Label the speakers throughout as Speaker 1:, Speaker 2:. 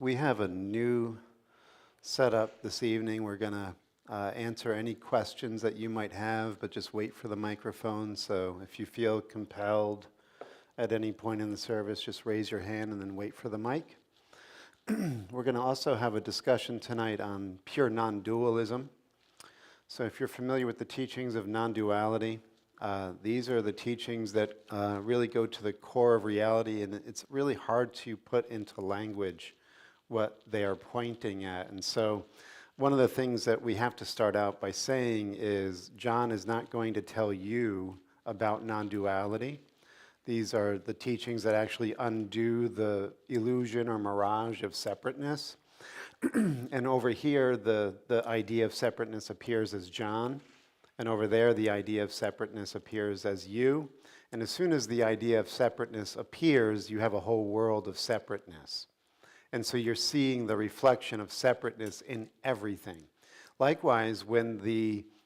Speaker 1: We have a new setup this evening. We're going to answer any questions that you might have, but just wait for the microphone. So if you feel compelled at any point in the service, just raise your hand and then wait for the mic. We're going to also have a discussion tonight on pure non-dualism. So if you're familiar with the teachings of non-duality, these are the teachings that really go to the core of reality, and it's really hard to put into language what they are pointing at. And so one of the things that we have to start out by saying is John is not going to tell you about non-duality. These are the teachings that actually undo the illusion or mirage of separateness. And over here, the idea of separateness appears as John. And over there, the idea of separateness appears as you. And as soon as the idea of separateness appears, you have a whole world of separateness. And so you're seeing the reflection of separateness in everything. Likewise, when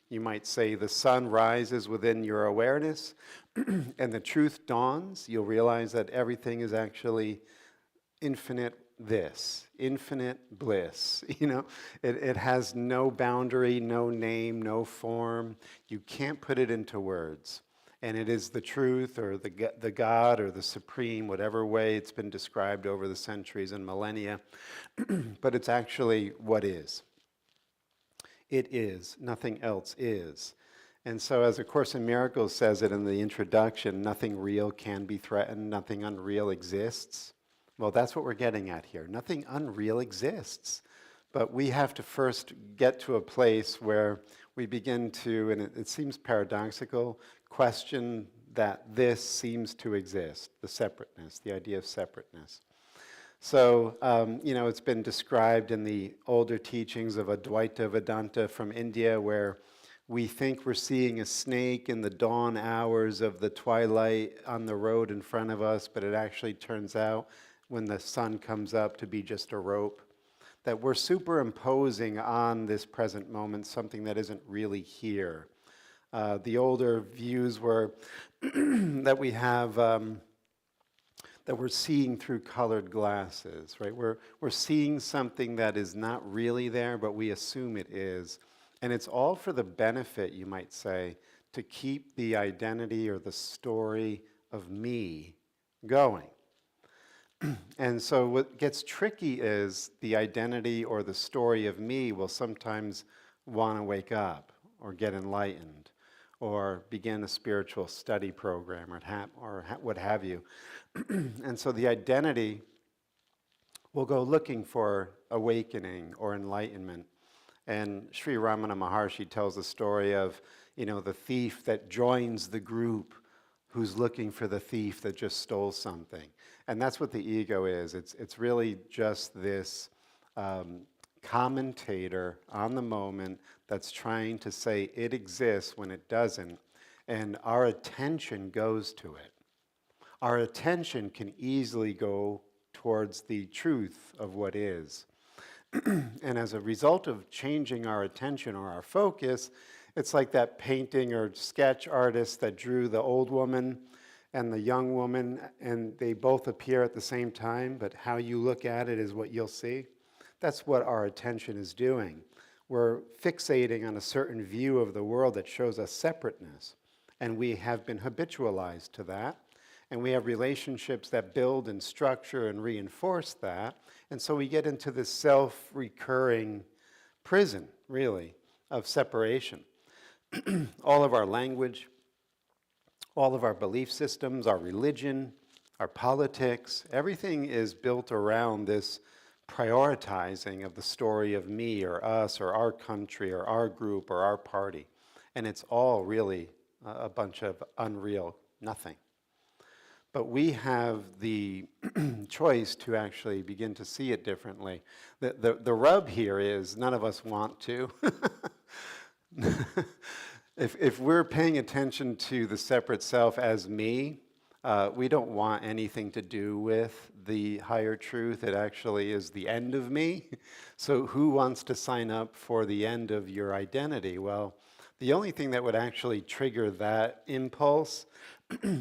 Speaker 1: you might say, the sun rises within your awareness and the truth dawns, you'll realize that everything is actually infinite infinite bliss. It has no boundary, no name, no form. You can't put it into words. And it is the truth or the God or the supreme, whatever way it's been described over the centuries and millennia. But it's actually what is. It is. Nothing else is. And so as A Course in Miracles says it in the introduction, nothing real can be threatened, nothing unreal exists. Well, that's what we're getting at here. Nothing unreal exists. But we have to first get to a place where we begin to, and it seems paradoxical, question that this seems to exist, the separateness, the idea of separateness. So, it's been described in the older teachings of Advaita Vedanta from India, where we think we're seeing a snake in the dawn hours of the twilight on the road in front of us, but it actually turns out when the sun comes up to be just a rope. That we're superimposing on this present moment something that isn't really here. The older views were that we have, that we're seeing through colored glasses, right? We're seeing something that is not really there, but we assume it is. And it's all for the benefit, you might say, to keep the identity or the story of me going. And so what gets tricky is the identity or the story of me will sometimes want to wake up or get enlightened or begin a spiritual study program or what have you. And so the identity will go looking for awakening or enlightenment. And Sri Ramana Maharshi tells the story of, the thief that joins the group who's looking for the thief that just stole something. And that's what the ego is. It's really just this commentator on the moment that's trying to say it exists when it doesn't, and our attention goes to it. Our attention can easily go towards the truth of what is. And as a result of changing our attention or our focus, it's like that painting or sketch artist that drew the old woman and the young woman, and they both appear at the same time, but how you look at it is what you'll see. That's what our attention is doing. We're fixating on a certain view of the world that shows us separateness, and we have been habitualized to that, and we have relationships that build and structure and reinforce that, and so we get into this self-recurring prison, really, of separation. All of our language, all of our belief systems, our religion, our politics, everything is built around this prioritizing of the story of me or us or our country or our group or our party. And it's all really a bunch of unreal nothing. But we have the choice to actually begin to see it differently. The rub here is none of us want to. If we're paying attention to the separate self as me, we don't want anything to do with the higher truth. It actually is the end of me. So who wants to sign up for the end of your identity? Well, the only thing that would actually trigger that impulse,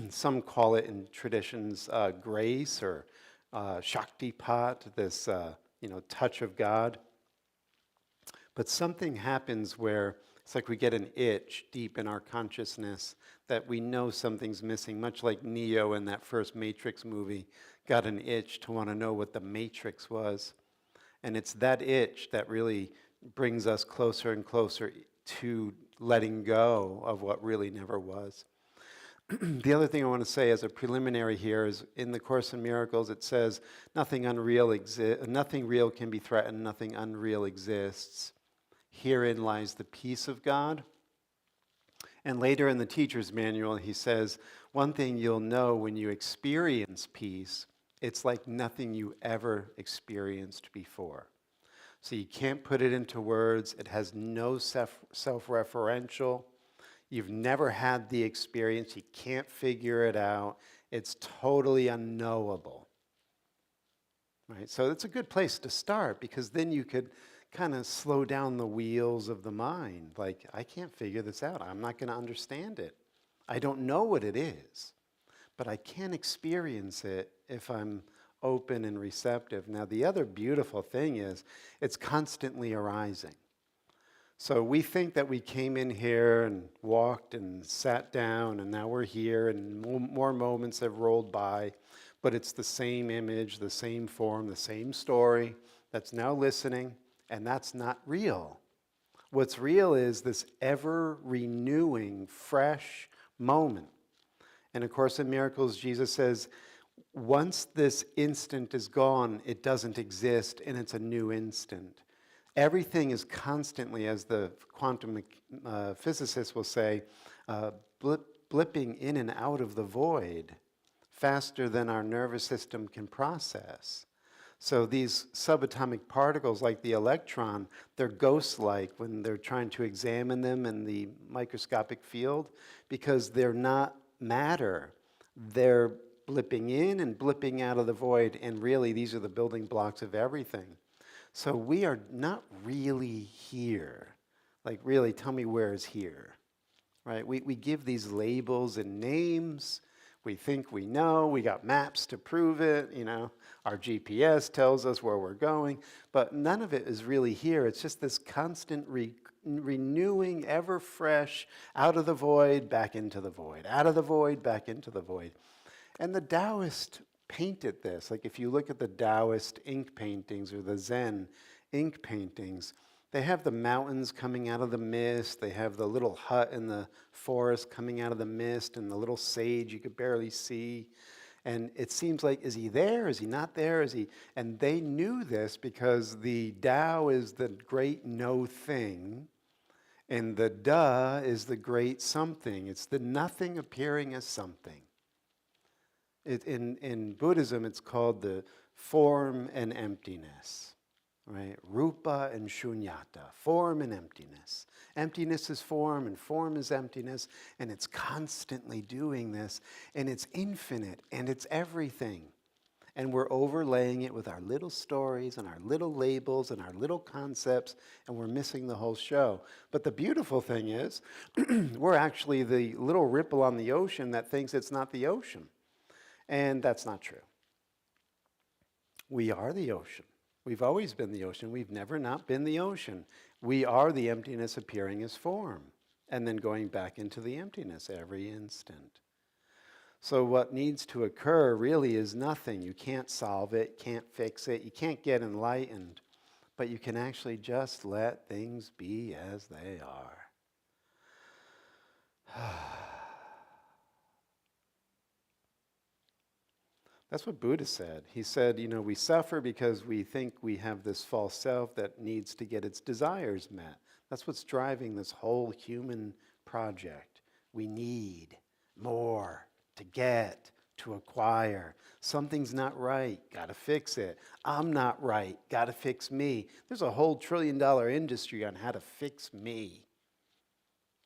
Speaker 1: some call it in traditions grace or Shaktipat, this touch of God. But something happens where it's like we get an itch deep in our consciousness that we know something's missing, much like Neo in that first Matrix movie got an itch to want to know what the Matrix was. And it's that itch that really brings us closer and closer to letting go of what really never was. The other thing I want to say as a preliminary here is in the Course in Miracles it says nothing real can be threatened, nothing unreal exists. Herein lies the peace of God. And later in the teacher's manual he says, one thing you'll know when you experience peace, it's like nothing you ever experienced before. So you can't put it into words. It has no self-referential. You've never had the experience. You can't figure it out. It's totally unknowable. Right? So it's a good place to start because then you could kind of slow down the wheels of the mind. Like, I can't figure this out. I'm not going to understand it. I don't know what it is, but I can experience it if I'm open and receptive. Now, the other beautiful thing is it's constantly arising. So we think that we came in here and walked and sat down and now we're here and more moments have rolled by, but it's the same image, the same form, the same story that's now listening, and that's not real. What's real is this ever-renewing, fresh moment. And of course, in Miracles, Jesus says, once this instant is gone, it doesn't exist, and it's a new instant. Everything is constantly, as the quantum physicists will say, blipping in and out of the void faster than our nervous system can process. So these subatomic particles, like the electron, they're ghost-like when they're trying to examine them in the microscopic field because they're not matter. They're blipping in and blipping out of the void, and really these are the building blocks of everything. So we are not really here. Like, really, tell me where is here, right? We give these labels and names. We think we know. We got maps to prove it, Our GPS tells us where we're going. But none of it is really here. It's just this constant renewing, ever fresh, out of the void, back into the void, out of the void, back into the void. And the Taoist painted this. Like if you look at the Taoist ink paintings or the Zen ink paintings, they have the mountains coming out of the mist. They have the little hut in the forest coming out of the mist and the little sage you could barely see. And it seems like, is he there? Is he not there? Is he? And they knew this because the Tao is the great no thing, and the Da is the great something. It's the nothing appearing as something. In Buddhism, it's called the form and emptiness, right? Rupa and shunyata, form and emptiness. Emptiness is form and form is emptiness, and it's constantly doing this, and it's infinite, and it's everything. And we're overlaying it with our little stories and our little labels and our little concepts, and we're missing the whole show. But the beautiful thing is, we're actually the little ripple on the ocean that thinks it's not the ocean. And that's not true. We are the ocean. We've always been the ocean. We've never not been the ocean. We are the emptiness appearing as form and then going back into the emptiness every instant. So what needs to occur really is nothing. You can't solve it, can't fix it, you can't get enlightened, but you can actually just let things be as they are. That's what Buddha said. He said, we suffer because we think we have this false self that needs to get its desires met. That's what's driving this whole human project. We need more to get, to acquire. Something's not right, gotta fix it. I'm not right, gotta fix me. There's a whole $1 trillion industry on how to fix me,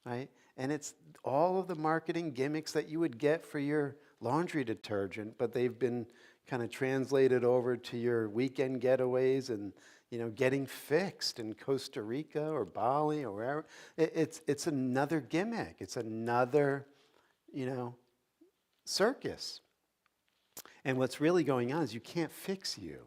Speaker 1: right? And it's all of the marketing gimmicks that you would get for your laundry detergent, but they've been kind of translated over to your weekend getaways and getting fixed in Costa Rica or Bali or wherever. It's another gimmick. It's another circus. And what's really going on is you can't fix you,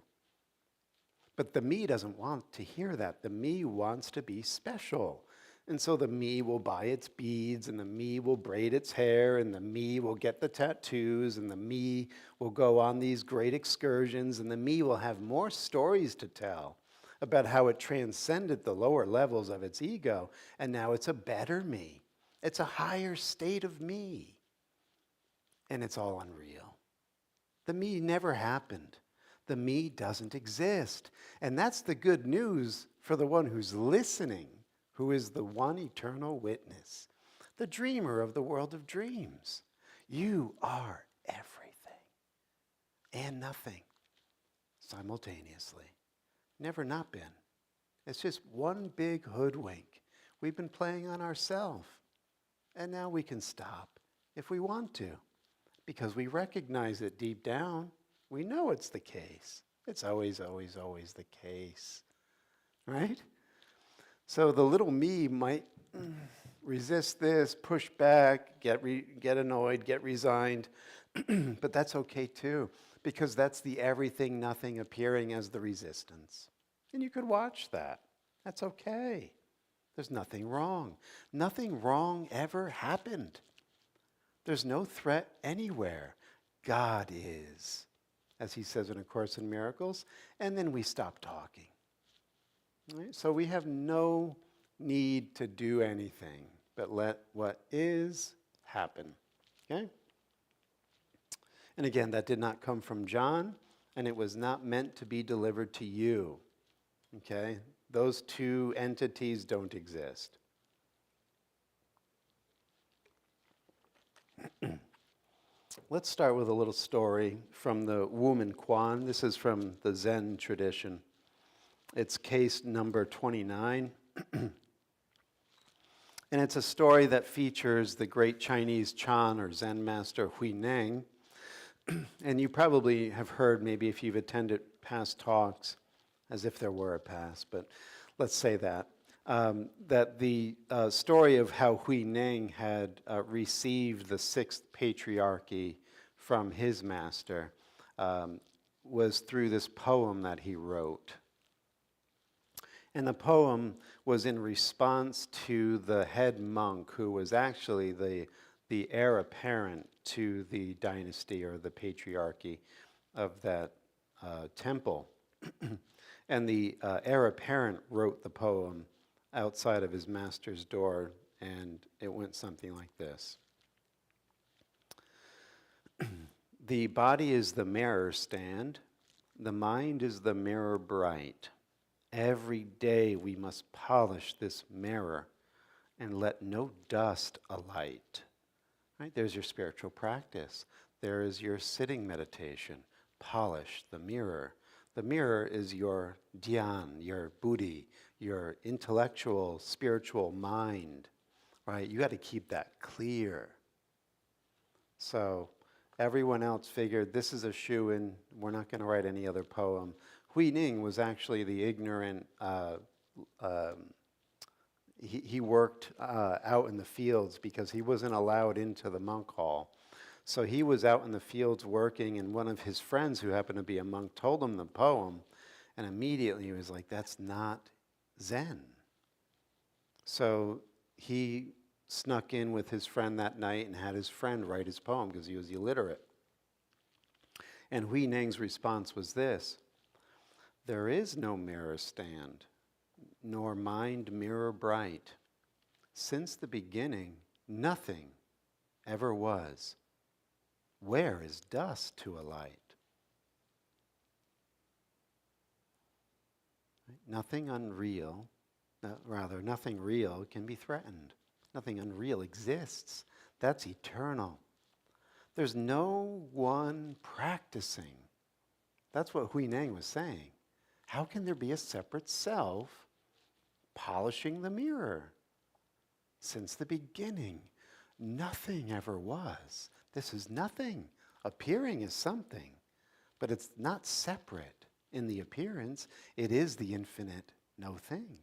Speaker 1: But the me doesn't want to hear that. The me wants to be special. And so the me will buy its beads, and the me will braid its hair, and the me will get the tattoos, and the me will go on these great excursions, and the me will have more stories to tell about how it transcended the lower levels of its ego, and now it's a better me. It's a higher state of me. And it's all unreal. The me never happened. The me doesn't exist. And that's the good news for the one who's listening, who is the one eternal witness, the dreamer of the world of dreams. You are everything and nothing simultaneously. Never not been. It's just one big hoodwink we've been playing on ourselves. And now we can stop if we want to, because we recognize it deep down. We know it's the case. It's always, always, always the case, right? So the little me might resist this, push back, get annoyed, get resigned, but that's okay too, because that's the everything, nothing appearing as the resistance. And you could watch that. That's okay. There's nothing wrong. Nothing wrong ever happened. There's no threat anywhere. God is, as he says in A Course in Miracles, and then we stop talking. Right? So we have no need to do anything, but let what is happen. Okay? And again, that did not come from John, and it was not meant to be delivered to you. Okay? Those two entities don't exist. Let's start with a little story from the Wu Min Quan. This is from the Zen tradition. It's case number 29. And it's a story that features the great Chinese Chan or Zen master Hui Neng. And you probably have heard, maybe if you've attended past talks, as if there were a past, but let's say that. That the story of how Hui Neng had received the sixth patriarchy from his master was through this poem that he wrote. And the poem was in response to the head monk, who was actually the heir apparent to the dynasty or the patriarchy of that temple. And the heir apparent wrote the poem outside of his master's door, and it went something like this. The body is the mirror stand, the mind is the mirror bright. Every day we must polish this mirror and let no dust alight. Right? There's your spiritual practice. There is your sitting meditation. Polish the mirror. The mirror is your dhyan, your buddhi, your intellectual, spiritual mind, right? You got to keep that clear. So everyone else figured this is a shoo-in. We're not going to write any other poem. Hui Neng was actually the ignorant. He worked out in the fields because he wasn't allowed into the monk hall. So he was out in the fields working, and one of his friends who happened to be a monk told him the poem, and immediately he was like, that's not Zen. So he snuck in with his friend that night and had his friend write his poem because he was illiterate. And Hui Neng's response was this: there is no mirror stand, nor mind mirror bright. Since the beginning, nothing ever was. Where is dust to a light? Nothing unreal, nothing real can be threatened. Nothing unreal exists. That's eternal. There's no one practicing. That's what Hui Neng was saying. How can there be a separate self polishing the mirror? Since the beginning, nothing ever was. This is nothing. Appearing is something, but it's not separate in the appearance. It is the infinite no thing.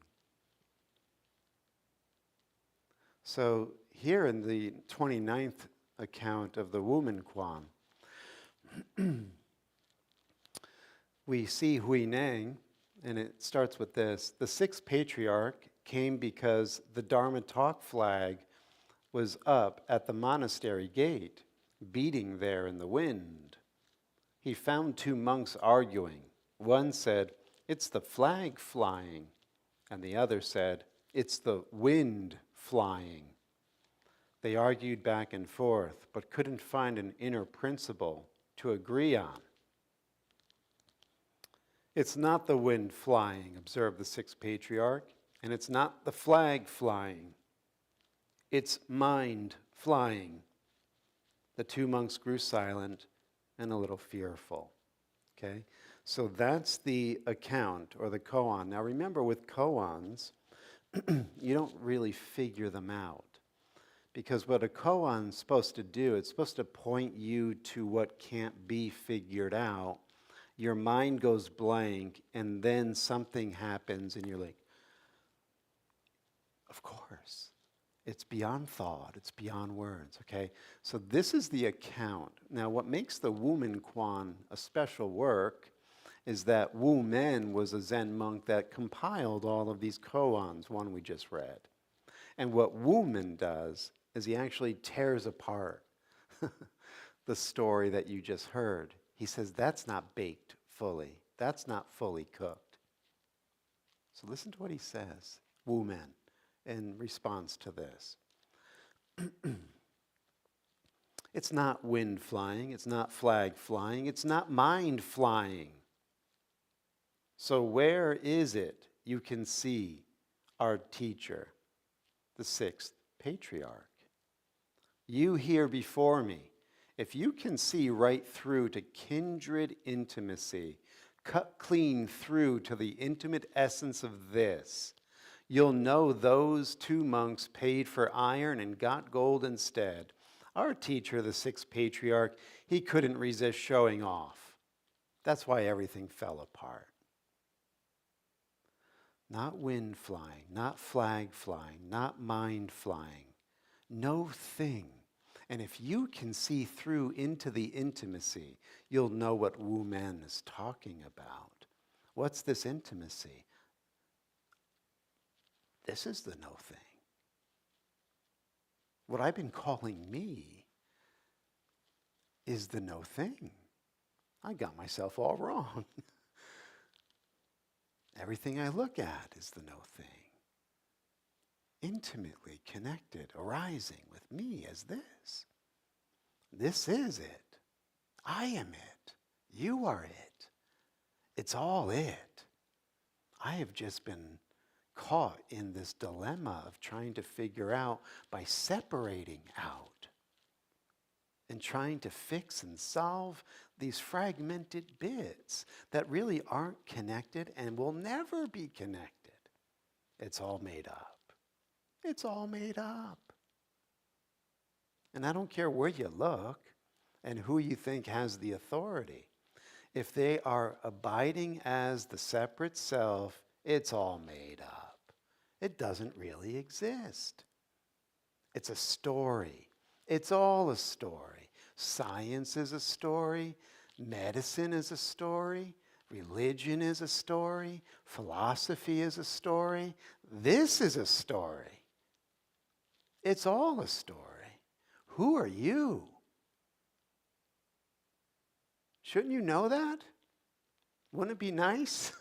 Speaker 1: So here in the 29th account of the Wu Min Quan, we see Hui Neng, and it starts with this. The sixth patriarch came because the Dharma talk flag was up at the monastery gate, beating there in the wind. He found two monks arguing. One said, "It's the flag flying," and the other said, "It's the wind flying." They argued back and forth, but couldn't find an inner principle to agree on. "It's not the wind flying," observed the sixth patriarch, "and it's not the flag flying. It's mind flying." The two monks grew silent and a little fearful. Okay? So that's the account or the koan. Now remember, with koans, you don't really figure them out. Because what a koan's supposed to do, it's supposed to point you to what can't be figured out. Your mind goes blank, and then something happens, and you're like, of course. It's beyond thought. It's beyond words, okay? So this is the account. Now, what makes the Wumen Quan a special work is that Wu Men was a Zen monk that compiled all of these koans, one we just read. And what Wu Men does is he actually tears apart the story that you just heard. He says, that's not baked fully. That's not fully cooked. So listen to what he says, Wu Men, in response to this. It's not wind flying. It's not flag flying. It's not mind flying. So where is it you can see our teacher, the sixth patriarch? You here before me, if you can see right through to kindred intimacy, cut clean through to the intimate essence of this, you'll know those two monks paid for iron and got gold instead. Our teacher, the sixth patriarch, he couldn't resist showing off. That's why everything fell apart. Not wind flying, not flag flying, not mind flying. No thing. And if you can see through into the intimacy, you'll know what Wu Men is talking about. What's this intimacy? This is the no thing. What I've been calling me is the no thing. I got myself all wrong. Everything I look at is the no thing. Intimately connected, arising with me as this. This is it. I am it. You are it. It's all it. I have just been caught in this dilemma of trying to figure out by separating out and trying to fix and solve these fragmented bits that really aren't connected and will never be connected. It's all made up. It's all made up. And I don't care where you look and who you think has the authority. If they are abiding as the separate self, it's all made up. It doesn't really exist. It's a story. It's all a story. Science is a story. Medicine is a story. Religion is a story. Philosophy is a story. This is a story. It's all a story. Who are you? Shouldn't you know that? Wouldn't it be nice?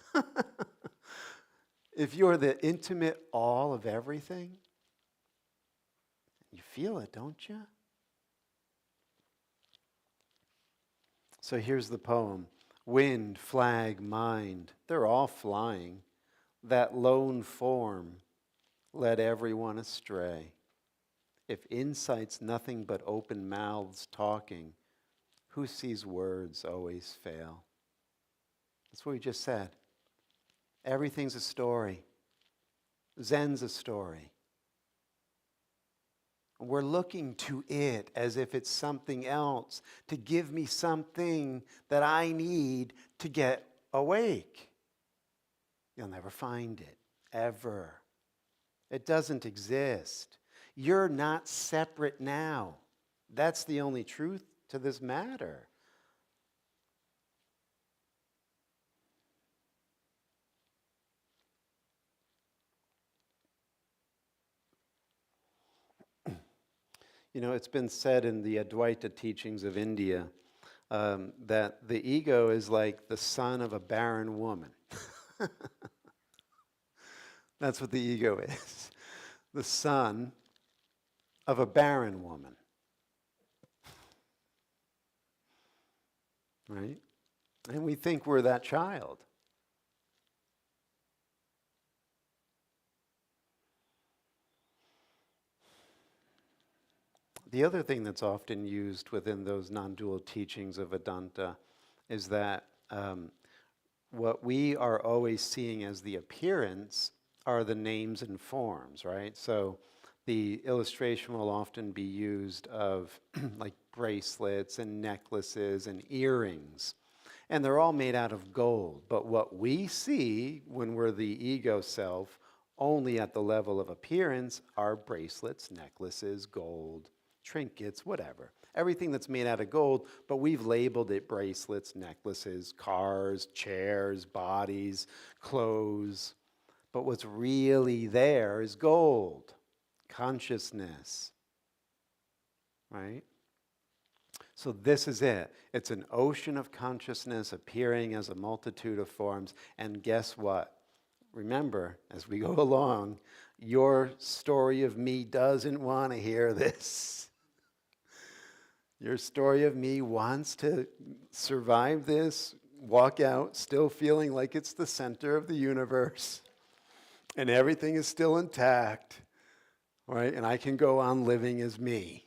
Speaker 1: If you're the intimate all of everything, you feel it, don't you? So here's the poem. Wind, flag, mind, they're all flying. That lone form led everyone astray. If insight's nothing but open mouths talking, who sees words always fail? That's what we just said. Everything's a story. Zen's a story. We're looking to it as if it's something else to give me something that I need to get awake. You'll never find it, ever. It doesn't exist. You're not separate now. That's the only truth to this matter. You know, it's been said in the Advaita teachings of India that the ego is like the son of a barren woman. That's what the ego is. The son of a barren woman. Right? And we think we're that child. The other thing that's often used within those non-dual teachings of Vedanta is that what we are always seeing as the appearance are the names and forms, right? So the illustration will often be used of like bracelets and necklaces and earrings. And they're all made out of gold. But what we see when we're the ego self, only at the level of appearance, are bracelets, necklaces, gold, trinkets, whatever. Everything that's made out of gold, but we've labeled it bracelets, necklaces, cars, chairs, bodies, clothes. But what's really there is gold, consciousness, right? So this is it. It's an ocean of consciousness appearing as a multitude of forms. And guess what? Remember, as we go along, your story of me doesn't want to hear this. Your story of me wants to survive this, walk out still feeling like it's the center of the universe and everything is still intact, right? And I can go on living as me.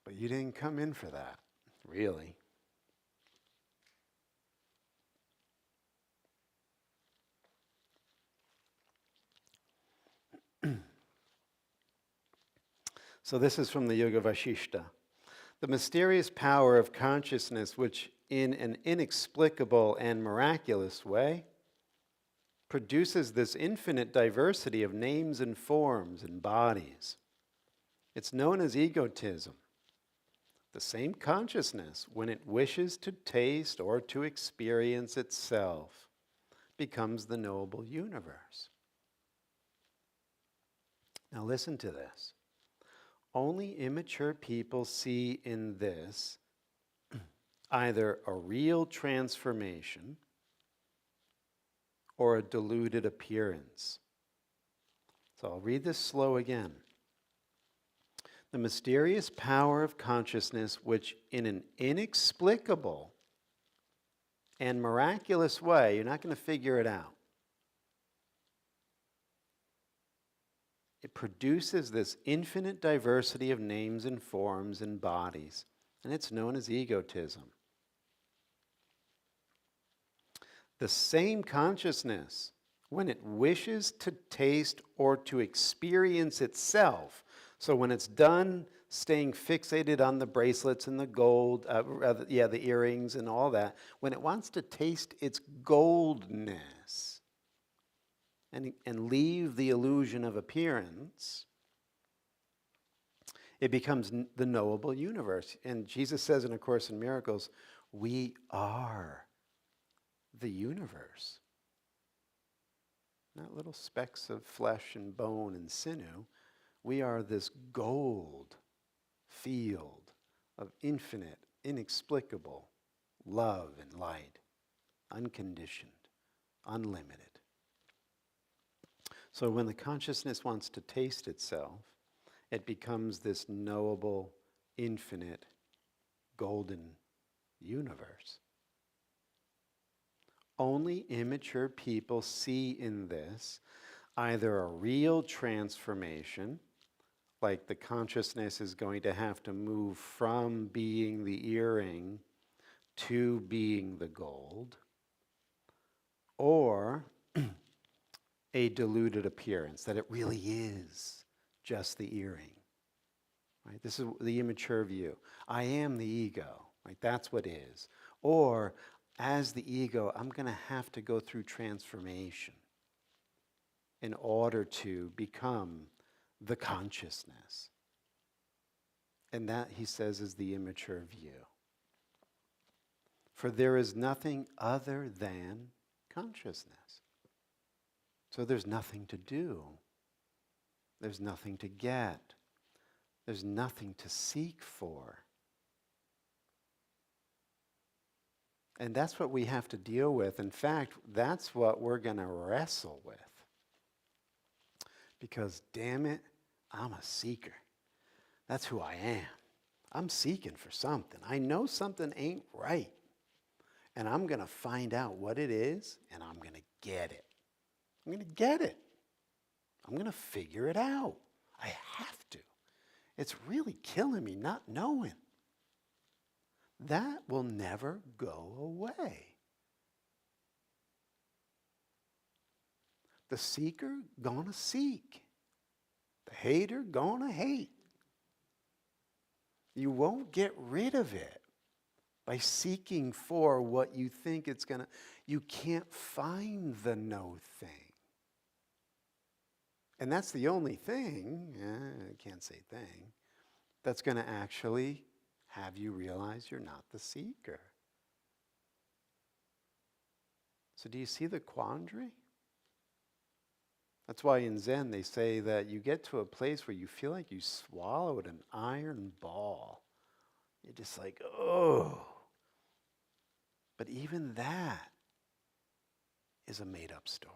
Speaker 1: But you didn't come in for that, really. So this is from the Yoga Vasishta. The mysterious power of consciousness, which in an inexplicable and miraculous way produces this infinite diversity of names and forms and bodies. It's known as egotism. The same consciousness, when it wishes to taste or to experience itself, becomes the knowable universe. Now listen to this. Only immature people see in this either a real transformation or a deluded appearance. So I'll read this slow again. The mysterious power of consciousness, which in an inexplicable and miraculous way, you're not going to figure it out. It produces this infinite diversity of names and forms and bodies, and it's known as egotism. The same consciousness, when it wishes to taste or to experience itself, so when it's done staying fixated on the bracelets and the gold, the earrings and all that, when it wants to taste its goldness and leave the illusion of appearance, it becomes the knowable universe. And Jesus says in A Course in Miracles, we are the universe. Not little specks of flesh and bone and sinew. We are this gold field of infinite, inexplicable love and light, unconditioned, unlimited. So when the consciousness wants to taste itself, it becomes this knowable, infinite, golden universe. Only immature people see in this either a real transformation, like the consciousness is going to have to move from being the earring to being the gold, or a deluded appearance, that it really is just the earring. Right? This is the immature view. I am the ego. Right? That's what is. Or, as the ego, I'm going to have to go through transformation in order to become the consciousness. And that, he says, is the immature view. For there is nothing other than consciousness. So there's nothing to do. There's nothing to get. There's nothing to seek for. And that's what we have to deal with. In fact, that's what we're going to wrestle with. Because, damn it, I'm a seeker. That's who I am. I'm seeking for something. I know something ain't right. And I'm going to find out what it is, and I'm going to get it. I'm going to get it. I'm going to figure it out. I have to. It's really killing me not knowing. That will never go away. The seeker gonna seek. The hater gonna hate. You won't get rid of it by seeking for what you think it's gonna. You can't find the no thing. And that's the only thing, I can't say thing, that's going to actually have you realize you're not the seeker. So do you see the quandary? That's why in Zen they say that you get to a place where you feel like you swallowed an iron ball. You're just like, oh. But even that is a made-up story.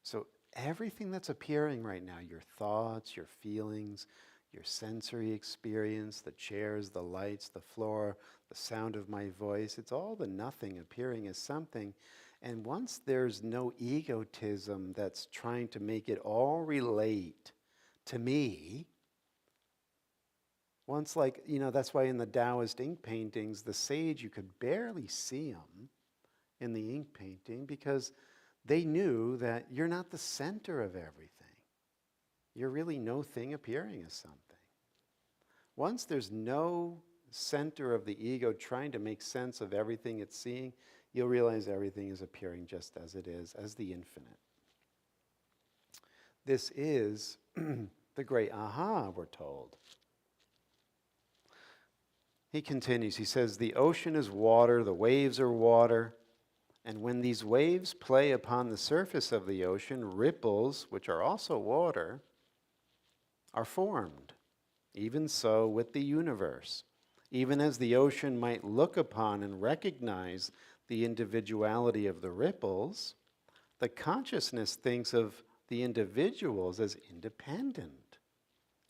Speaker 1: So everything that's appearing right now, your thoughts, your feelings, your sensory experience, the chairs, the lights, the floor, the sound of my voice, it's all the nothing appearing as something. And once there's no egotism that's trying to make it all relate to me, once that's why in the Taoist ink paintings, the sage, you could barely see them in the ink painting because they knew that you're not the center of everything. You're really no thing appearing as something. Once there's no center of the ego trying to make sense of everything it's seeing, you'll realize everything is appearing just as it is, as the infinite. This is the great aha, we're told. He continues, he says, the ocean is water, the waves are water. And when these waves play upon the surface of the ocean, ripples, which are also water, are formed. Even so with the universe. Even as the ocean might look upon and recognize the individuality of the ripples, the consciousness thinks of the individuals as independent.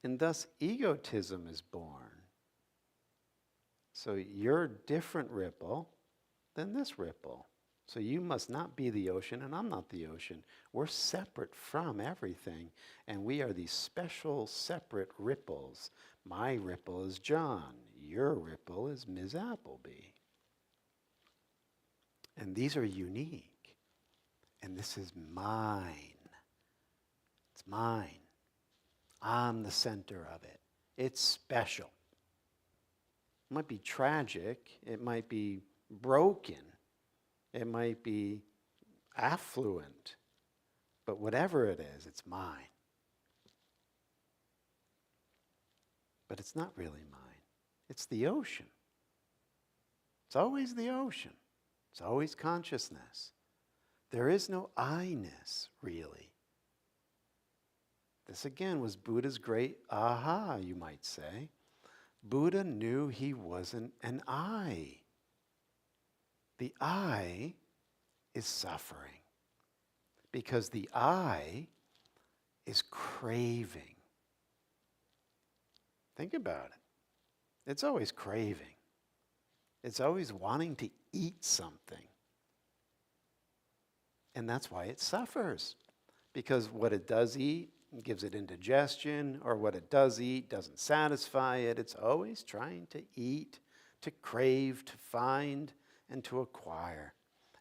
Speaker 1: And thus egotism is born. So you're a different ripple than this ripple. So you must not be the ocean, and I'm not the ocean. We're separate from everything, and we are these special, separate ripples. My ripple is John. Your ripple is Ms. Appleby. And these are unique. And this is mine. It's mine. I'm the center of it. It's special. It might be tragic. It might be broken. It might be affluent, but whatever it is, it's mine. But it's not really mine. It's the ocean. It's always the ocean. It's always consciousness. There is no I-ness, really. This again was Buddha's great aha, you might say. Buddha knew he wasn't an I. The I is suffering because the I is craving. Think about it. It's always craving. It's always wanting to eat something. And that's why it suffers. Because what it does eat gives it indigestion, or what it does eat doesn't satisfy it. It's always trying to eat, to crave, to find, and to acquire.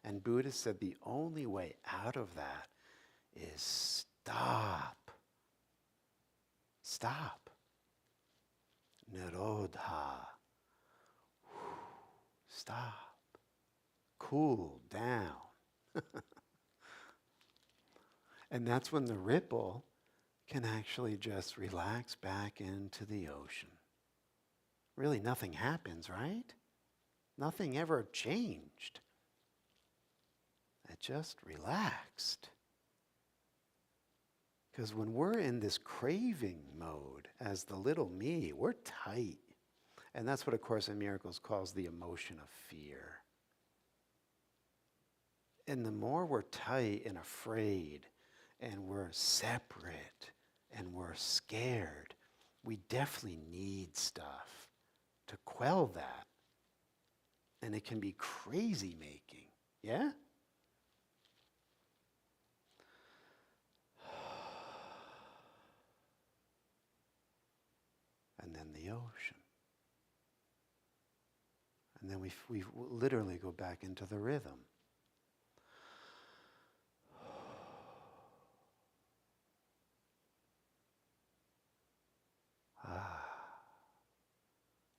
Speaker 1: And Buddha said the only way out of that is stop. Stop. Nirodha. Stop. Cool down. And that's when the ripple can actually just relax back into the ocean. Really, nothing happens, right? Nothing ever changed. it just relaxed. Because when we're in this craving mode as the little me, we're tight. And that's what A Course in Miracles calls the emotion of fear. And the more we're tight and afraid, and we're separate, and we're scared, we definitely need stuff to quell that. And it can be crazy making, yeah? And then the ocean. And then we literally go back into the rhythm.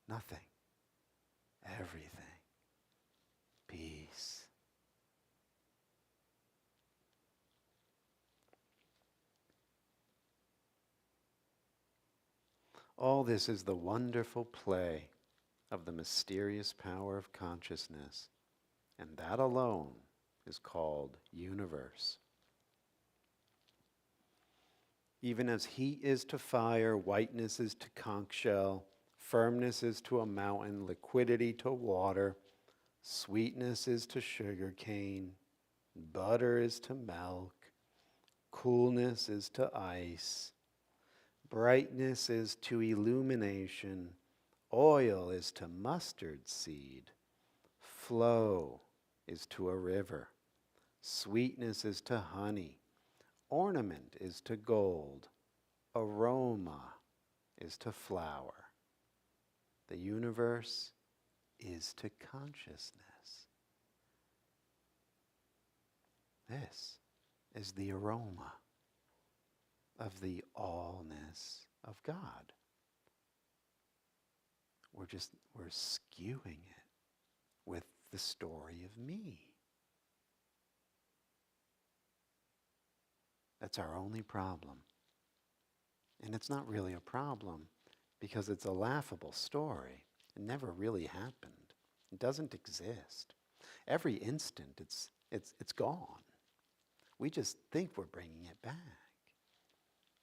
Speaker 1: Nothing. Everything. Peace. All this is the wonderful play of the mysterious power of consciousness, and that alone is called universe. Even as heat is to fire, whiteness is to conch shell, firmness is to a mountain, liquidity to water, sweetness is to sugar cane, butter is to milk, coolness is to ice, brightness is to illumination, oil is to mustard seed, flow is to a river, sweetness is to honey, ornament is to gold, aroma is to flower. The universe is to consciousness. This is the aroma of the allness of God. We're skewing it with the story of me. That's our only problem. And it's not really a problem because it's a laughable story. It never really happened. It doesn't exist. Every instant it's gone. We just think we're bringing it back.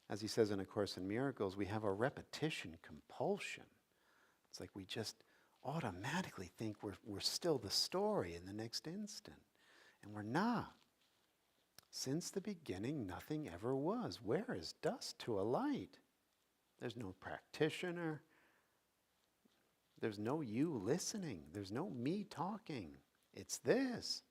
Speaker 1: As he says in A Course in Miracles, we have a repetition compulsion. It's like we just automatically think we're still the story in the next instant. And we're not. Since the beginning, nothing ever was. Where is dust to a light? There's no practitioner. There's no you listening. There's no me talking. It's this.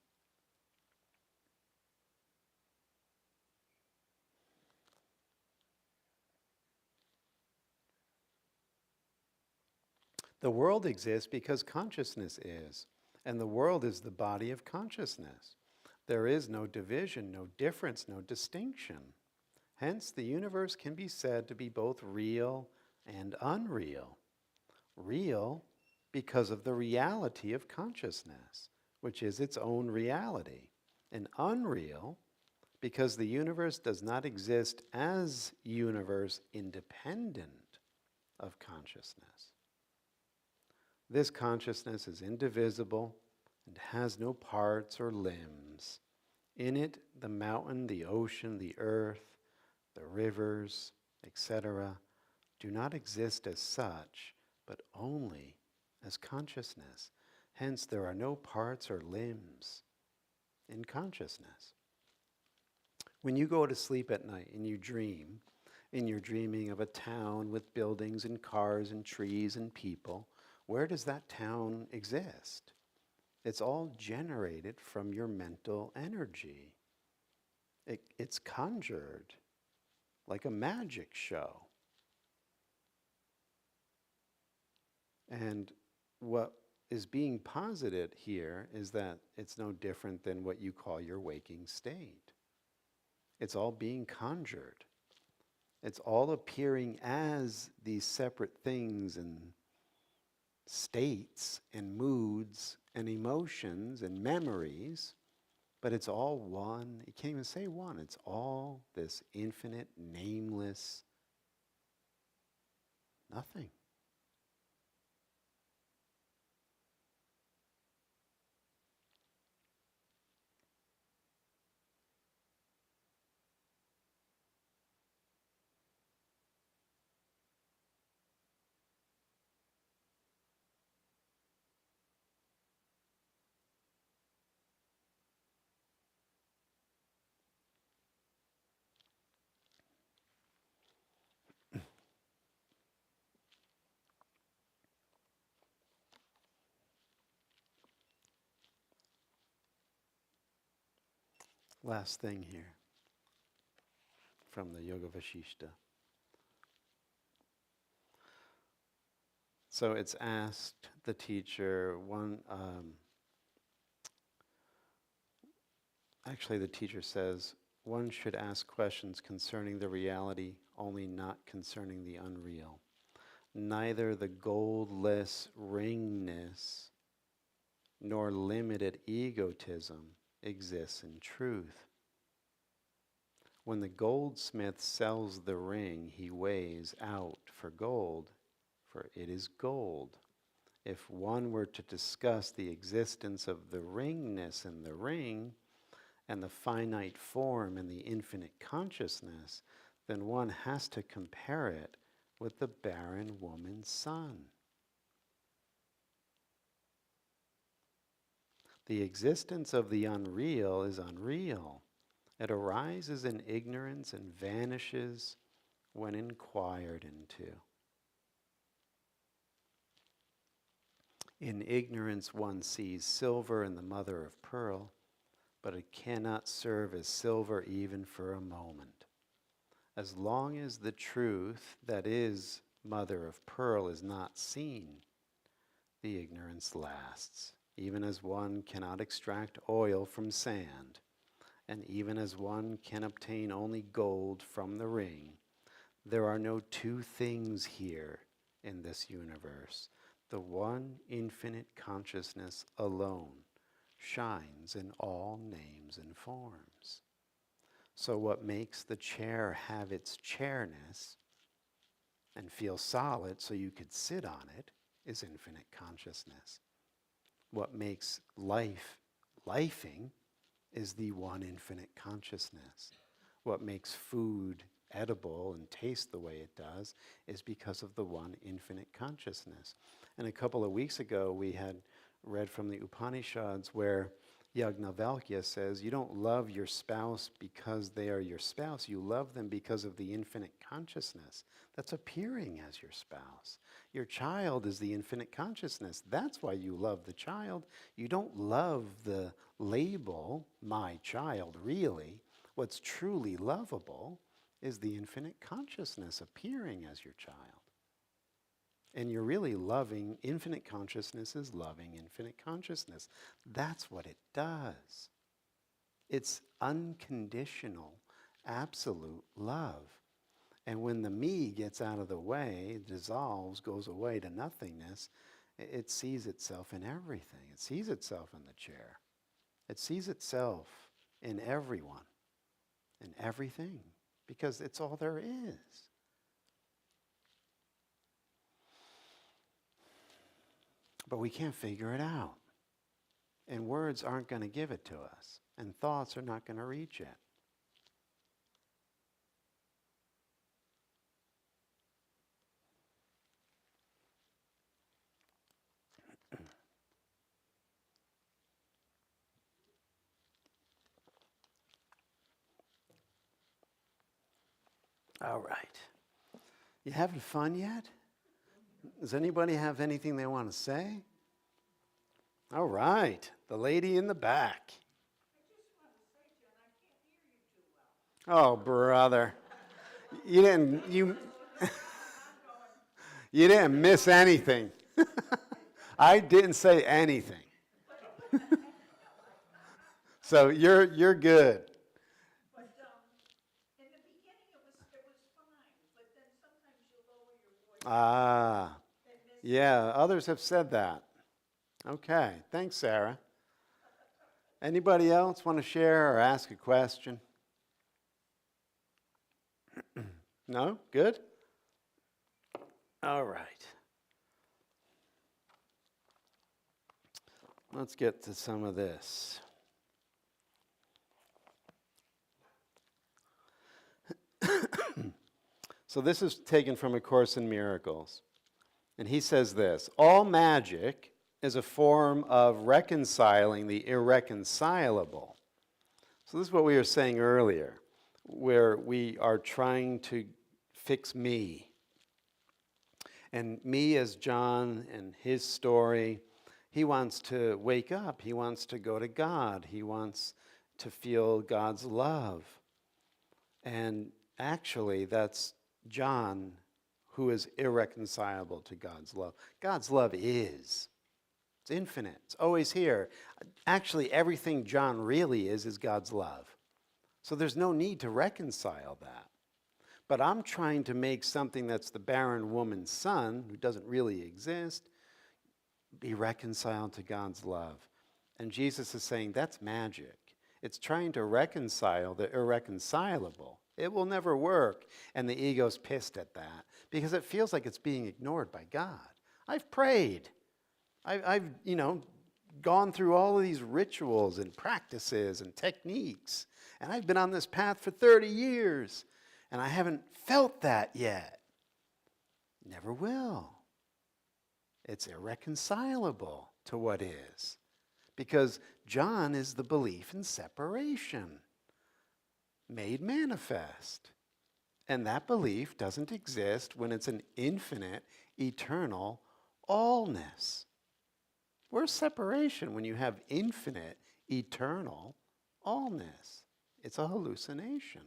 Speaker 1: The world exists because consciousness is, and the world is the body of consciousness. There is no division, no difference, no distinction. Hence, the universe can be said to be both real and unreal. Real because of the reality of consciousness, which is its own reality, and unreal because the universe does not exist as universe independent of consciousness. This consciousness is indivisible and has no parts or limbs. In it, the mountain, the ocean, the earth, the rivers, etc., do not exist as such, but only as consciousness. Hence, there are no parts or limbs in consciousness. When you go to sleep at night and you dream, and you're dreaming of a town with buildings and cars and trees and people, where does that town exist? It's all generated from your mental energy. It's conjured like a magic show. And what is being posited here is that it's no different than what you call your waking state. It's all being conjured. It's all appearing as these separate things and states and moods and emotions and memories, but it's all one. You can't even say one. It's all this infinite, nameless nothing. Last thing here from the Yoga Vasishta. So it's asked the teacher, actually the teacher says, one should ask questions concerning the reality, only not concerning the unreal. Neither the goldless ringness nor limited egotism exists in truth. When the goldsmith sells the ring he weighs out for gold, for it is gold. If one were to discuss the existence of the ringness in the ring and the finite form in the infinite consciousness, then one has to compare it with the barren woman's son. The existence of the unreal is unreal. It arises in ignorance and vanishes when inquired into. In ignorance one sees silver in the mother of pearl, but it cannot serve as silver even for a moment. As long as the truth that is mother of pearl is not seen, the ignorance lasts, even as one cannot extract oil from sand, and even as one can obtain only gold from the ring. There are no two things here in this universe. The one infinite consciousness alone shines in all names and forms. So what makes the chair have its chairness and feel solid so you could sit on it is infinite consciousness. What makes life lifing is the one infinite consciousness. What makes food edible and taste the way it does is because of the one infinite consciousness. And a couple of weeks ago we had read from the Upanishads where Yajnavalkya says, you don't love your spouse because they are your spouse, you love them because of the infinite consciousness that's appearing as your spouse. Your child is the infinite consciousness. That's why you love the child. You don't love the label, my child, really. What's truly lovable is the infinite consciousness appearing as your child. And you're really loving, infinite consciousness is loving infinite consciousness. That's what it does. It's unconditional, absolute love. And when the me gets out of the way, dissolves, goes away to nothingness, it sees itself in everything. It sees itself in the chair. It sees itself in everyone, in everything, because it's all there is. But we can't figure it out. And words aren't going to give it to us. And thoughts are not going to reach it. All right. You having fun yet? Does anybody have anything they want to say? All right. The lady in the back. Oh, brother. You didn't miss anything. I didn't say anything. So you're good.
Speaker 2: But in the beginning it was fine, but then sometimes you lower your voice.
Speaker 1: Ah, yeah, others have said that. Okay, thanks, Sarah. Anybody else want to share or ask a question? No? Good? All right. Let's get to some of this. So this is taken from A Course in Miracles. And he says this, all magic is a form of reconciling the irreconcilable. So this is what we were saying earlier, where we are trying to fix me. And me as John and his story, he wants to wake up. He wants to go to God. He wants to feel God's love. And actually, that's John who is irreconcilable to God's love. God's love is. It's infinite. It's always here. Actually, everything John really is God's love. So there's no need to reconcile that. But I'm trying to make something that's the barren woman's son, who doesn't really exist, be reconciled to God's love. And Jesus is saying that's magic. It's trying to reconcile the irreconcilable. It will never work. And the ego's pissed at that because it feels like it's being ignored by God. I've prayed. I've gone through all of these rituals and practices and techniques. And I've been on this path for 30 years. And I haven't felt that yet. Never will. It's irreconcilable to what is. Because John is the belief in separation made manifest. And that belief doesn't exist when it's an infinite, eternal allness. Where's separation when you have infinite, eternal allness? It's a hallucination.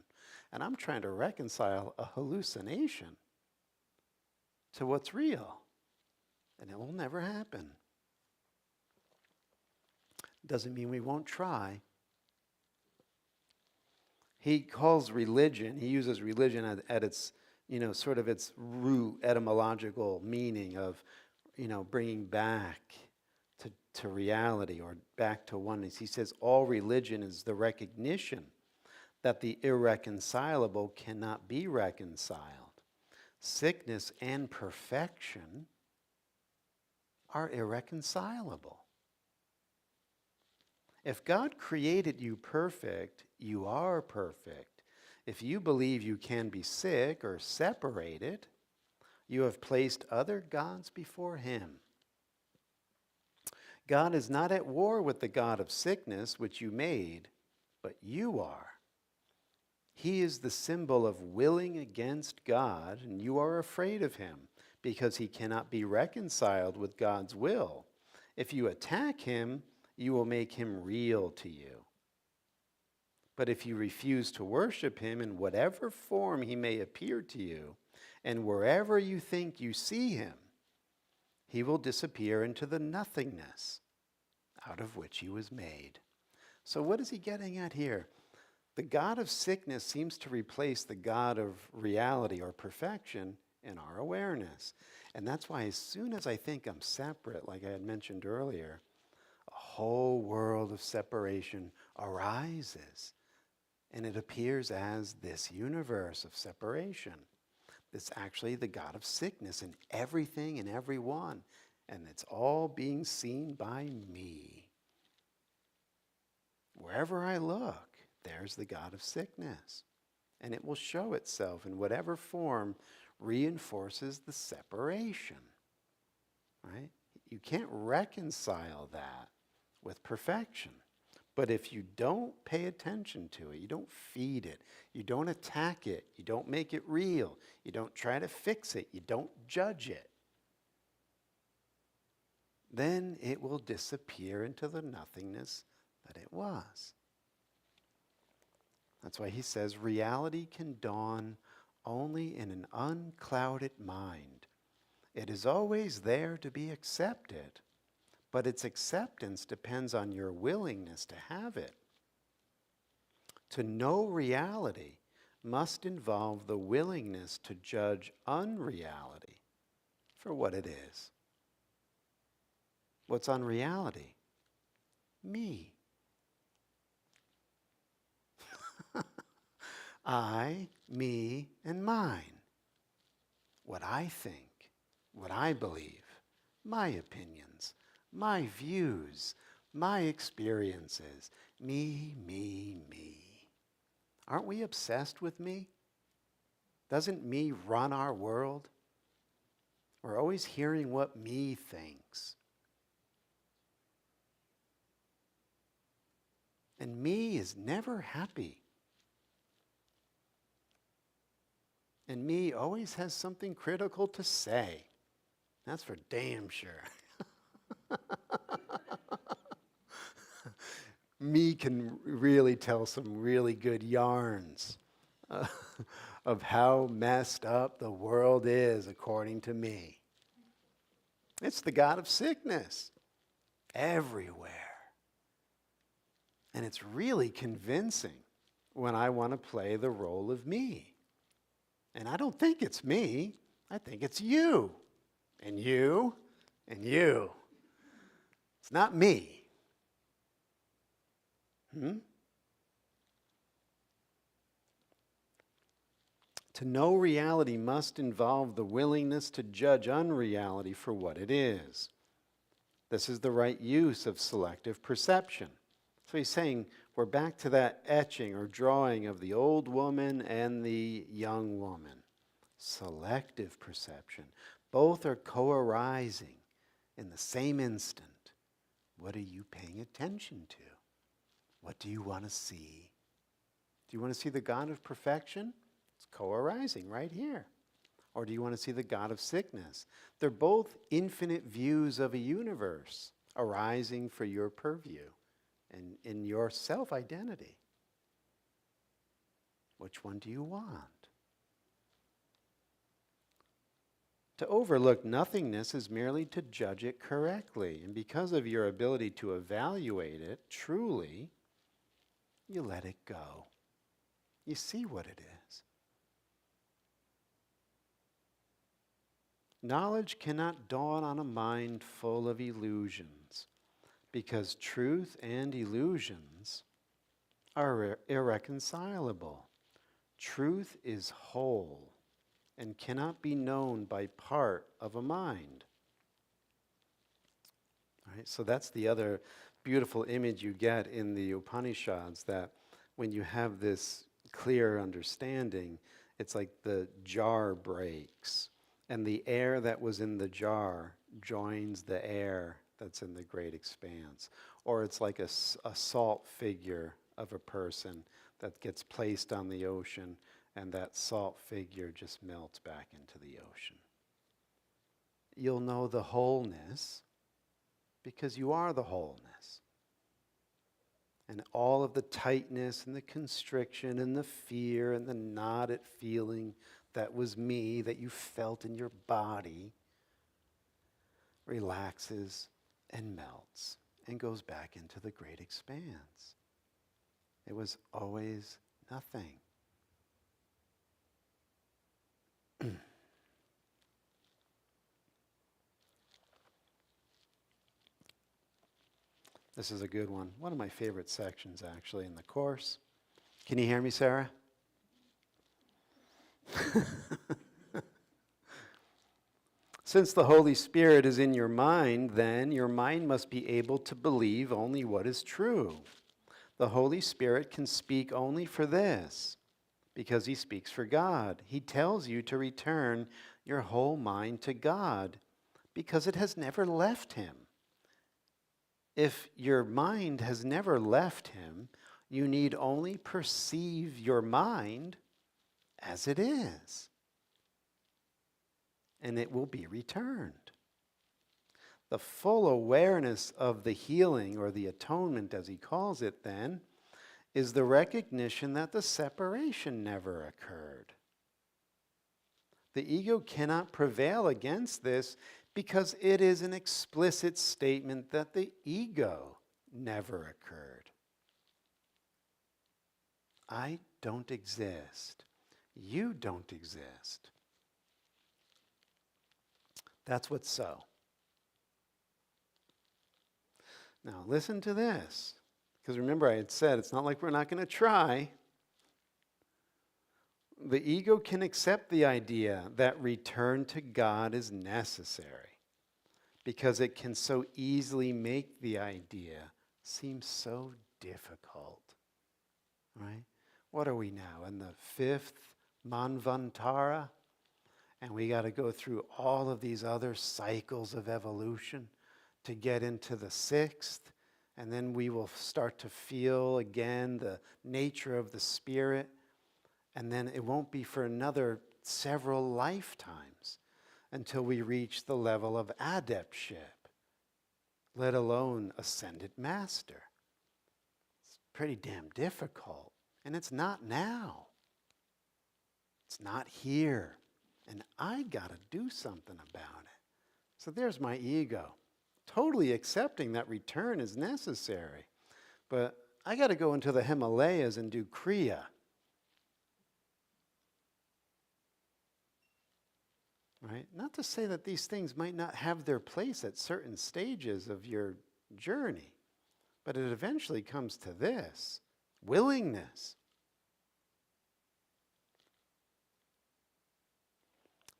Speaker 1: And I'm trying to reconcile a hallucination to what's real. And it will never happen. Doesn't mean we won't try. He calls religion, he uses religion at its, sort of its root etymological meaning of, bringing back to reality or back to oneness. He says all religion is the recognition that the irreconcilable cannot be reconciled. Sickness and perfection are irreconcilable. If God created you perfect, you are perfect. If you believe you can be sick or separated, you have placed other gods before him. God is not at war with the God of sickness, which you made, but you are. He is the symbol of willing against God, and you are afraid of him because he cannot be reconciled with God's will. If you attack him, you will make him real to you. But if you refuse to worship him in whatever form he may appear to you, and wherever you think you see him, he will disappear into the nothingness out of which he was made. So what is he getting at here? The God of sickness seems to replace the God of reality or perfection in our awareness. And that's why as soon as I think I'm separate, like I had mentioned earlier, a whole world of separation arises. And it appears as this universe of separation. It's actually the God of sickness in everything and everyone. And it's all being seen by me. Wherever I look, there's the God of sickness. And it will show itself in whatever form reinforces the separation. Right? You can't reconcile that with perfection. But if you don't pay attention to it, you don't feed it, you don't attack it, you don't make it real, you don't try to fix it, you don't judge it, then it will disappear into the nothingness that it was. That's why he says reality can dawn only in an unclouded mind. It is always there to be accepted, but its acceptance depends on your willingness to have it. To know reality must involve the willingness to judge unreality for what it is. What's unreality? Me. I, me, and mine. What I think, what I believe, my opinions, my views, my experiences. Me, me, me. Aren't we obsessed with me? Doesn't me run our world? We're always hearing what me thinks. And me is never happy. And me always has something critical to say. That's for damn sure. me can really tell some really good yarns uh, of how messed up the world is according to me. It's the God of sickness everywhere. And it's really convincing when I want to play the role of me. And I don't think it's me. I think it's you. And you. And you. It's not me. To know reality must involve the willingness to judge unreality for what it is. This is the right use of selective perception. So he's saying we're back to that etching or drawing of the old woman and the young woman. Selective perception. Both are co-arising in the same instant. What are you paying attention to? What do you want to see? Do you want to see the God of perfection? It's co-arising right here. Or do you want to see the God of sickness? They're both infinite views of a universe arising for your purview and in your self-identity. Which one do you want? To overlook nothingness is merely to judge it correctly. And because of your ability to evaluate it truly, you let it go. You see what it is. Knowledge cannot dawn on a mind full of illusions, because truth and illusions are irreconcilable. Truth is whole and cannot be known by part of a mind. All right, so that's the other beautiful image you get in the Upanishads, that when you have this clear understanding, it's like the jar breaks, and the air that was in the jar joins the air that's in the great expanse. Or it's like a salt figure of a person that gets placed on the ocean, and that salt figure just melts back into the ocean. You'll know the wholeness because you are the wholeness. And all of the tightness and the constriction and the fear and the knotted feeling that was me, that you felt in your body, relaxes and melts and goes back into the great expanse. It was always nothing. This is a good one. One of my favorite sections, actually, in the course. Can you hear me, Sarah? Since the Holy Spirit is in your mind, then your mind must be able to believe only what is true. The Holy Spirit can speak only for this, because he speaks for God. He tells you to return your whole mind to God, because it has never left him. If your mind has never left him, you need only perceive your mind as it is, and it will be returned. The full awareness of the healing, or the atonement as he calls it then, is the recognition that the separation never occurred. The ego cannot prevail against this because it is an explicit statement that the ego never occurred. I don't exist. You don't exist. That's what's so. Now listen to this, because remember I had said it's not like we're not going to try. The ego can accept the idea that return to God is necessary, because it can so easily make the idea seem so difficult, right? What are we now, in the 5th Manvantara? And we got to go through all of these other cycles of evolution to get into the 6th, and then we will start to feel again the nature of the spirit. And then it won't be for another several lifetimes until we reach the level of adeptship, let alone ascended master. pretty damn difficult. And it's not now. It's not here. And I got to do something about it. So there's my ego, totally accepting that return is necessary. But I got to go into the Himalayas and do Kriya. Right? Not to say that these things might not have their place at certain stages of your journey, but it eventually comes to this willingness.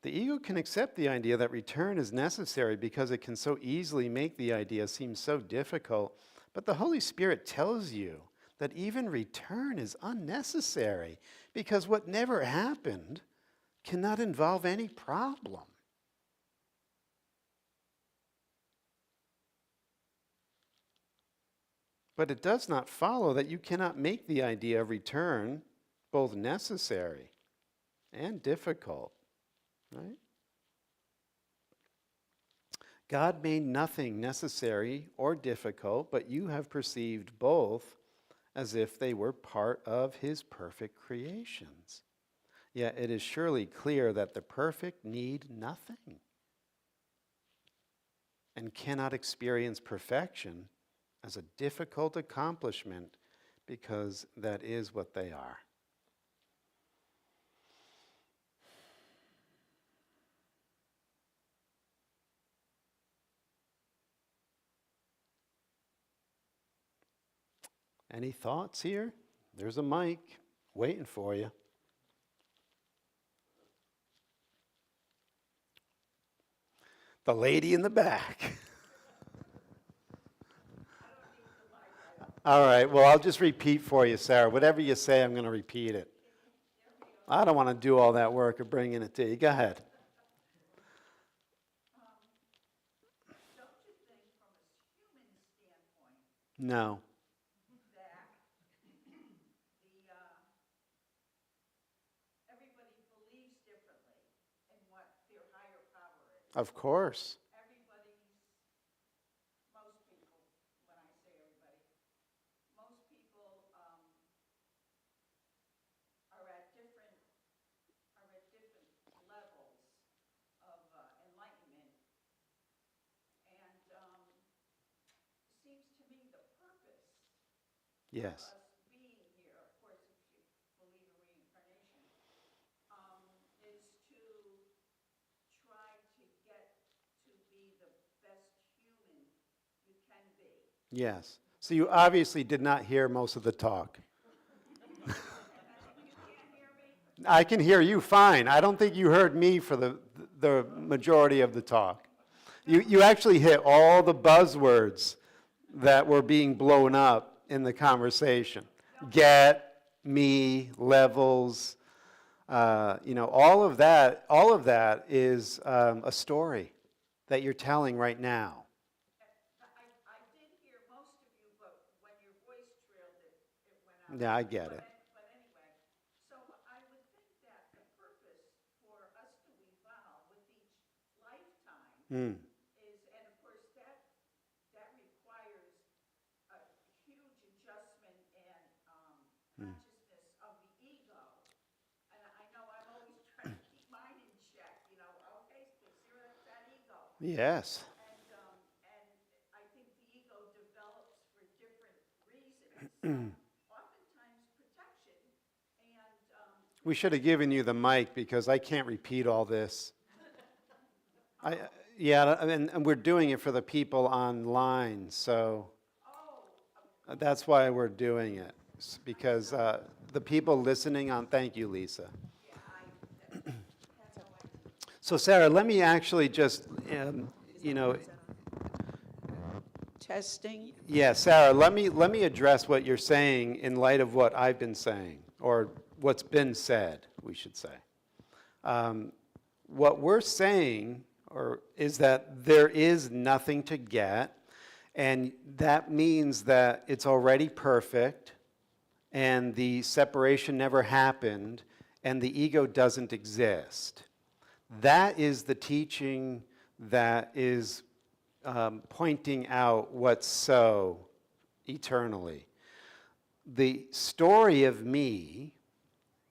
Speaker 1: The ego can accept the idea that return is necessary because it can so easily make the idea seem so difficult. But the Holy Spirit tells you that even return is unnecessary because what never happened cannot involve any problem. But it does not follow that you cannot make the idea of return both necessary and difficult. Right? God made nothing necessary or difficult, but you have perceived both as if they were part of his perfect creations. Yet it is surely clear that the perfect need nothing and cannot experience perfection as a difficult accomplishment because that is what they are. Any thoughts here? There's a mic waiting for you. The lady in the back. All right, well, I'll just repeat for you, Sarah. Whatever you say, I'm going to repeat it. I don't want to do all that work of bringing it to you. Go ahead.
Speaker 2: Don't you think from a human standpoint
Speaker 1: No.
Speaker 2: that everybody believes differently in what their higher power is?
Speaker 1: Of course.
Speaker 2: Most people, when I say everybody, most people are at different levels of enlightenment, and it seems to me the purpose
Speaker 1: Yes.
Speaker 2: of us being here, of course, if you believe in reincarnation, is to try to get to be the best human you can be.
Speaker 1: Yes. So you obviously did not hear most of the talk.
Speaker 2: You can't hear me?
Speaker 1: I can hear you fine. I don't think you heard me for the majority of the talk. You actually hit all the buzzwords that were being blown up in the conversation. Get, me, levels, all of that is a story that you're telling right now.
Speaker 2: I did hear most of you, but when your voice trailed, it went out.
Speaker 1: Yeah, I get it.
Speaker 2: But anyway, so I would think that the purpose for us to evolve with each lifetime is, and of course that requires a huge adjustment and consciousness of the ego. And I know I'm always trying to keep mine in check, okay, so zero that ego.
Speaker 1: Yes.
Speaker 2: And I think the ego develops for different reasons. Oftentimes protection, and
Speaker 1: We should have given you the mic because I can't repeat all this. And we're doing it for the people online, so that's why we're doing it. Because the people listening on, thank you, Lisa. So Sarah, let me actually just,
Speaker 2: testing.
Speaker 1: yeah, Sarah, let me address what you're saying in light of what I've been saying, or what's been said, we should say. What we're saying is that there is nothing to get, and that means that it's already perfect, and the separation never happened, and the ego doesn't exist. That is the teaching that is pointing out what's so eternally. the story of me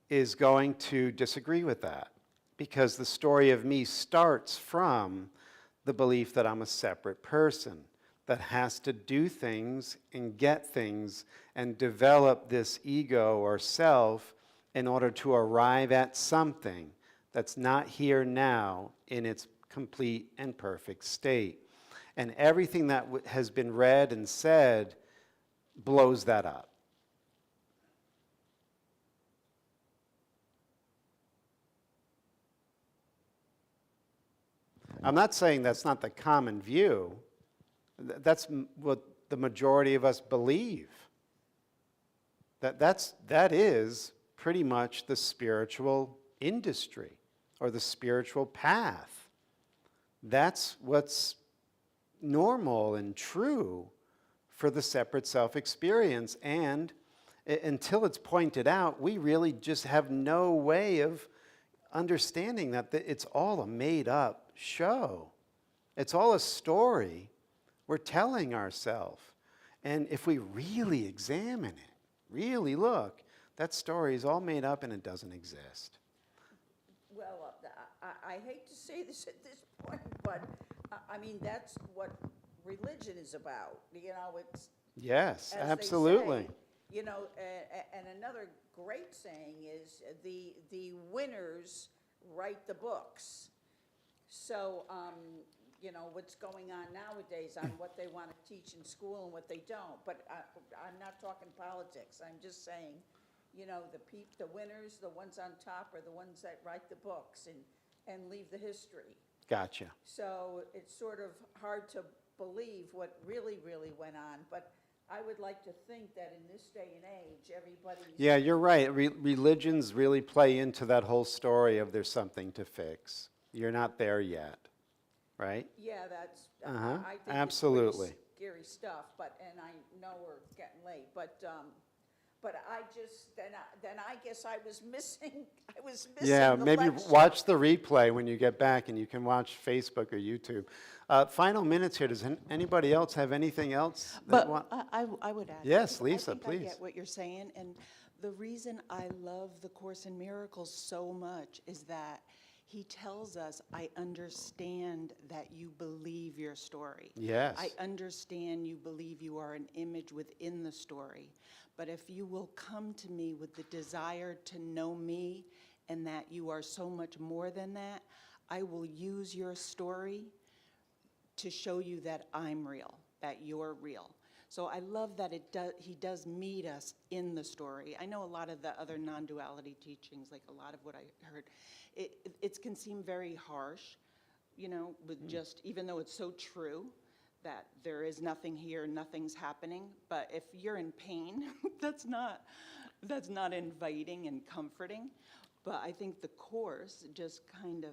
Speaker 1: is going to disagree with that, because the story of me starts from the belief that I'm a separate person that has to do things and get things and develop this ego or self in order to arrive at something that's not here now in its complete and perfect state. And everything that has been read and said blows that up. I'm not saying that's not the common view. That's what the majority of us believe. That is pretty much the spiritual industry or the spiritual path. That's what's normal and true for the separate self experience. And until it's pointed out, we really just have no way of understanding that it's all a made up show. It's all a story we're telling ourselves. And if we really examine it, really look, that story is all made up and it doesn't exist.
Speaker 2: Well, I hate to say this at this point, but I mean, that's what religion is about. It's,
Speaker 1: Yes,
Speaker 2: as they
Speaker 1: absolutely.
Speaker 2: say, and another great saying is the winners write the books. So, what's going on nowadays on what they want to teach in school and what they don't. But I'm not talking politics. I'm just saying, the winners, the ones on top, are the ones that write the books and leave the history.
Speaker 1: Gotcha.
Speaker 2: So it's sort of hard to believe what really, really went on. But I would like to think that in this day and age, everybody's...
Speaker 1: Yeah, you're right. Religions really play into that whole story of there's something to fix. You're not there yet, right?
Speaker 2: Yeah, that's...
Speaker 1: Uh-huh.
Speaker 2: I think
Speaker 1: Absolutely.
Speaker 2: It's pretty scary stuff, and I know we're getting late, but I just, then I guess I was missing
Speaker 1: Yeah,
Speaker 2: the
Speaker 1: maybe
Speaker 2: lecture.
Speaker 1: watch the replay when you get back, and you can watch Facebook or YouTube. Final minutes here. Does anybody else have anything else?
Speaker 3: But I would add.
Speaker 1: Yes,
Speaker 3: I
Speaker 1: Lisa,
Speaker 3: think I
Speaker 1: please.
Speaker 3: get what you're saying, and the reason I love the Course in Miracles so much is that he tells us, I understand that you believe your story.
Speaker 1: Yes.
Speaker 3: I understand you believe you are an image within the story. But if you will come to me with the desire to know me and that you are so much more than that, I will use your story to show you that I'm real, that you're real. So I love that he does meet us in the story. I know a lot of the other non-duality teachings, like a lot of what I heard, it can seem very harsh, with just, even though it's so true that there is nothing here, nothing's happening. But if you're in pain, that's not inviting and comforting. But I think the Course just kind of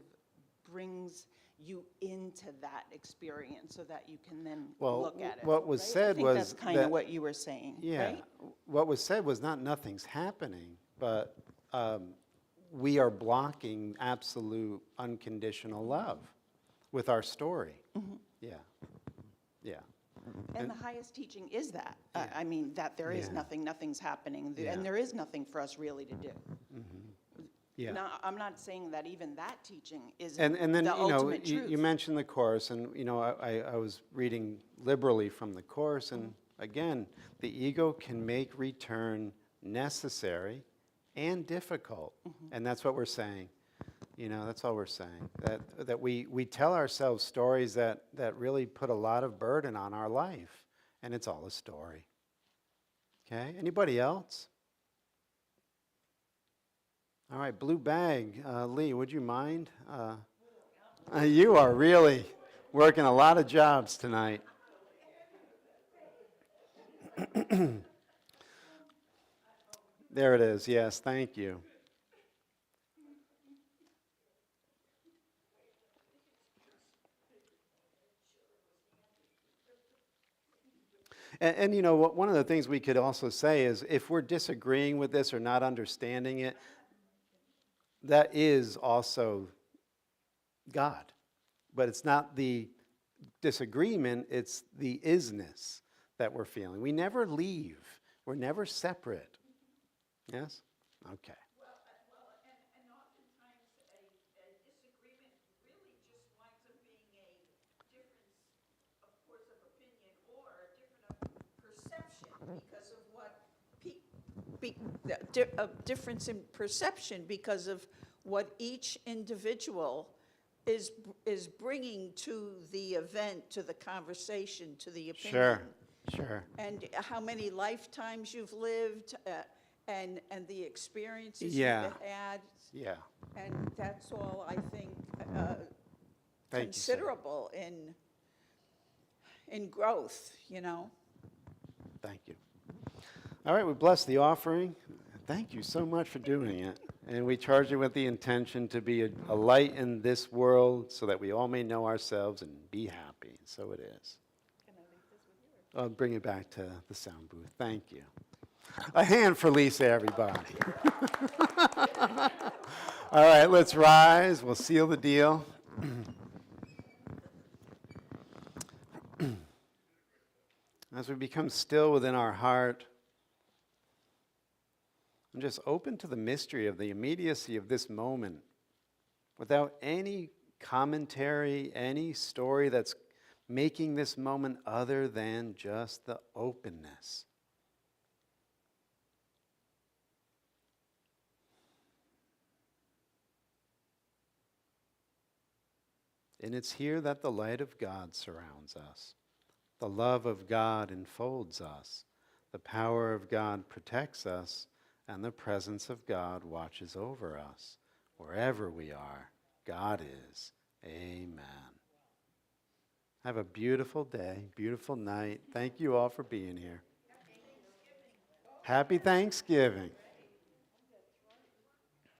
Speaker 3: brings you into that experience so that you can then look at it.
Speaker 1: What was
Speaker 3: right?
Speaker 1: said
Speaker 3: I think
Speaker 1: was
Speaker 3: that's kind
Speaker 1: that-
Speaker 3: of what you were saying,
Speaker 1: Yeah.
Speaker 3: right?
Speaker 1: What was said was not nothing's happening, but we are blocking absolute unconditional love with our story.
Speaker 3: Mm-hmm.
Speaker 1: Yeah. Yeah.
Speaker 3: And the highest teaching is that. I mean, that there is
Speaker 1: Yeah.
Speaker 3: nothing's happening,
Speaker 1: Yeah.
Speaker 3: and there is nothing for us really to do.
Speaker 1: Yeah.
Speaker 3: Now, I'm not saying that even that teaching is
Speaker 1: And then,
Speaker 3: the ultimate
Speaker 1: you
Speaker 3: truth.
Speaker 1: mentioned the Course, and, I was reading liberally from the Course, and again, the ego can make return necessary and difficult. And that's what we're saying. That's all we're saying. That we tell ourselves stories that really put a lot of burden on our life, and it's all a story. Okay, anybody else? All right, blue bag. Lee, would you mind? You are really working a lot of jobs tonight. There it is. Yes, thank you. And one of the things we could also say is if we're disagreeing with this or not understanding it, that is also God. But it's not the disagreement, it's the isness that we're feeling. We never leave We're never separate. Yes? Okay.
Speaker 2: And oftentimes a disagreement really just winds up being a difference, of course, of opinion or a different perception because of what a difference in perception because of what each individual is bringing to the event, to the conversation, to the opinion.
Speaker 1: Sure.
Speaker 2: And how many lifetimes you've lived, and the experiences
Speaker 1: Yeah.
Speaker 2: you've had.
Speaker 1: Yeah.
Speaker 2: And that's all, I think,
Speaker 1: Thank you, Sarah.
Speaker 2: considerable in growth, you know?
Speaker 1: Thank you. All right, we bless the offering. Thank you so much for doing it. And we charge you with the intention to be a light in this world so that we all may know ourselves and be happy. So it is.
Speaker 3: Can I leave this with you?
Speaker 1: I'll bring it back to the sound booth. Thank you. A hand for Lisa, everybody. All right, let's rise. We'll seal the deal. As we become still within our heart, and just open to the mystery of the immediacy of this moment, without any commentary, any story that's making this moment other than just the openness. And it's here that the light of God surrounds us. The love of God enfolds us. The power of God protects us. And the presence of God watches over us. Wherever we are, God is. Amen. Have a beautiful day, beautiful night. Thank you all for being here. Happy Thanksgiving.